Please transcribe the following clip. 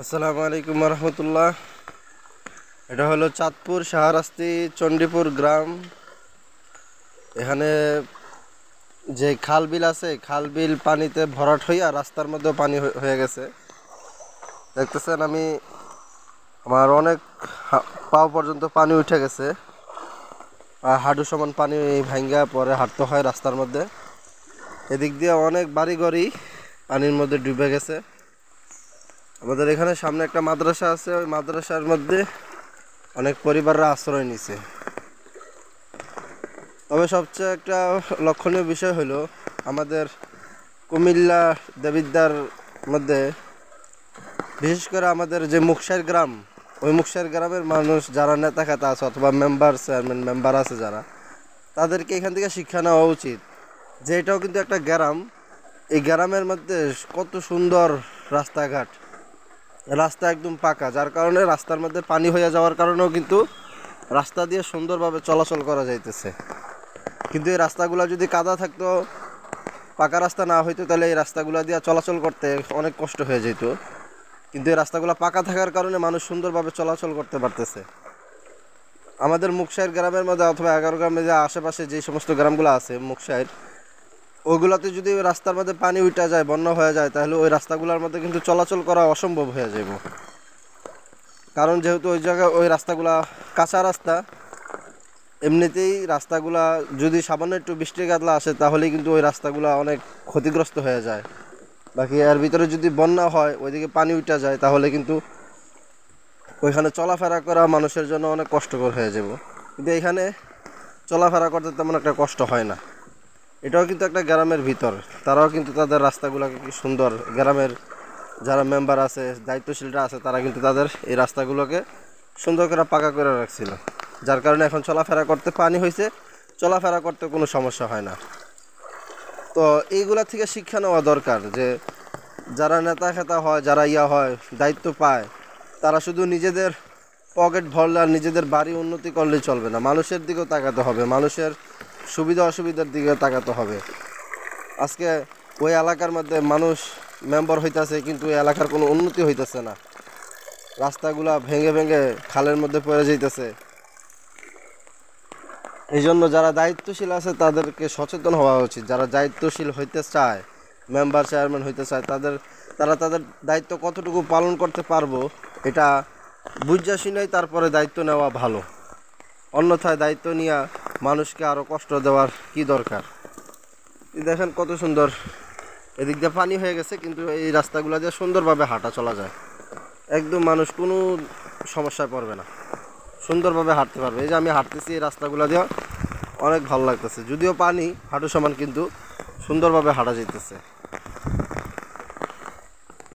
আসসালামু আলাইকুম রহমতুল্লাহ। এটা হলো চাঁদপুর শাহরাস্তি চণ্ডীপুর গ্রাম। এখানে যে খাল বিল আছে, খাল বিল পানিতে ভরাট হইয়া রাস্তার মধ্যে পানি হয়ে গেছে। দেখতেছেন আমি আমার অনেক পাও পর্যন্ত পানি উঠে গেছে, আর হাঁটু সমান পানি ভাঙ্গা পরে হাঁটতে হয় রাস্তার মধ্যে। এদিক দিয়ে অনেক বাড়িঘরই পানির মধ্যে ডুবে গেছে। আমাদের এখানে সামনে একটা মাদ্রাসা আছে, ওই মাদ্রাসার মধ্যে অনেক পরিবাররা আশ্রয় নিছে। তবে সবচেয়ে একটা লক্ষণীয় বিষয় হলো আমাদের কুমিল্লা দেবিদ্দার মধ্যে, বিশেষ করে আমাদের যে মুকসাইর গ্রাম, ওই মুকসাইর গ্রামের মানুষ যারা নেতা খেতা আছে অথবা চেয়ারম্যান মেম্বার আছে যারা, তাদেরকে এখান থেকে শিক্ষা নেওয়া উচিত যে এটাও কিন্তু একটা গ্রাম। এই গ্রামের মধ্যে কত সুন্দর রাস্তাঘাট, রাস্তা একদম পাকা, যার কারণে রাস্তার মধ্যে পানি হয়ে যাওয়ার কারণেও কিন্তু রাস্তা দিয়ে সুন্দরভাবে চলাচল করা যাইতেছে। কিন্তু এই রাস্তাগুলো যদি কাদা থাকতো, পাকা রাস্তা না হইতো, তাহলে এই রাস্তাগুলো দিয়ে চলাচল করতে অনেক কষ্ট হয়ে যেত। কিন্তু এই রাস্তাগুলো পাকা থাকার কারণে মানুষ সুন্দরভাবে চলাচল করতে পারতেছে। আমাদের মুকসাইর গ্রামের মধ্যে অথবা 11 গ্রামের যে আশেপাশে যে সমস্ত গ্রামগুলো আছে মুকসাইর, ওইগুলোতে যদি ওই রাস্তার মধ্যে পানি উঠা যায়, বন্যা হয়ে যায়, তাহলে ওই রাস্তাগুলোর মধ্যে কিন্তু চলাচল করা অসম্ভব হয়ে যাব। কারণ যেহেতু ওই জায়গায় ওই রাস্তাগুলা কাঁচা রাস্তা, এমনিতেই রাস্তাগুলা যদি সামান্য একটু বৃষ্টি কাতলা আসে তাহলেই কিন্তু ওই রাস্তাগুলা অনেক ক্ষতিগ্রস্ত হয়ে যায়। বাকি এর ভিতরে যদি বন্যা হয়, ওইদিকে পানি উঠা যায়, তাহলে কিন্তু ওইখানে চলাফেরা করা মানুষের জন্য অনেক কষ্টকর হয়ে যাব। কিন্তু এখানে চলাফেরা করতে তেমন একটা কষ্ট হয় না। এটাও কিন্তু একটা গ্রামের ভিতর, তারাও কিন্তু তাদের রাস্তাগুলোকে কি সুন্দর, গ্রামের যারা মেম্বার আছে, দায়িত্বশীলরা আছে, তারা কিন্তু তাদের এই রাস্তাগুলোকে সুন্দর করে পাকা করে রাখছিল, যার কারণে এখন চলাফেরা করতে পানি হয়েছে, চলাফেরা করতে কোনো সমস্যা হয় না। তো এইগুলা থেকে শিক্ষা নেওয়া দরকার যে যারা নেতা খেতা হয়, যারা হয়, দায়িত্ব পায়, তারা শুধু নিজেদের পকেট ভরলে আর নিজেদের বাড়ি উন্নতি করলেই চলবে না, মানুষের দিকেও তাকাতে হবে, মানুষের সুবিধা অসুবিধার দিকে তাকাতে হবে। আজকে ওই এলাকার মধ্যে মানুষ মেম্বার হইতেছে, কিন্তু ওই এলাকার কোনো উন্নতি হইতেছে না, রাস্তাগুলা ভেঙে ভেঙে খালের মধ্যে পড়ে যাইতেছে। এই জন্য যারা দায়িত্বশীল আছে তাদেরকে সচেতন হওয়া উচিত। যারা দায়িত্বশীল হইতে চায়, মেম্বার চেয়ারম্যান হইতে চায়, তারা তাদের দায়িত্ব কতটুকু পালন করতে পারবো এটা বুঝা শুনেই তারপরে দায়িত্ব নেওয়া ভালো। অন্যথায় দায়িত্ব নিয়ে মানুষকে আরও কষ্ট দেওয়ার কি দরকার। দেখেন কত সুন্দর, এদিক দিয়ে পানি হয়ে গেছে, কিন্তু এই রাস্তাগুলো দিয়ে সুন্দরভাবে হাঁটা চলা যায়, একদম মানুষ কোনো সমস্যায় পড়বে না, সুন্দরভাবে হাঁটতে পারবে। এই যে আমি হাঁটতেছি এই রাস্তাগুলো দিয়ে, অনেক ভালো লাগতেছে, যদিও পানি হাঁটু সমান, কিন্তু সুন্দরভাবে হাঁটা যেতেছে।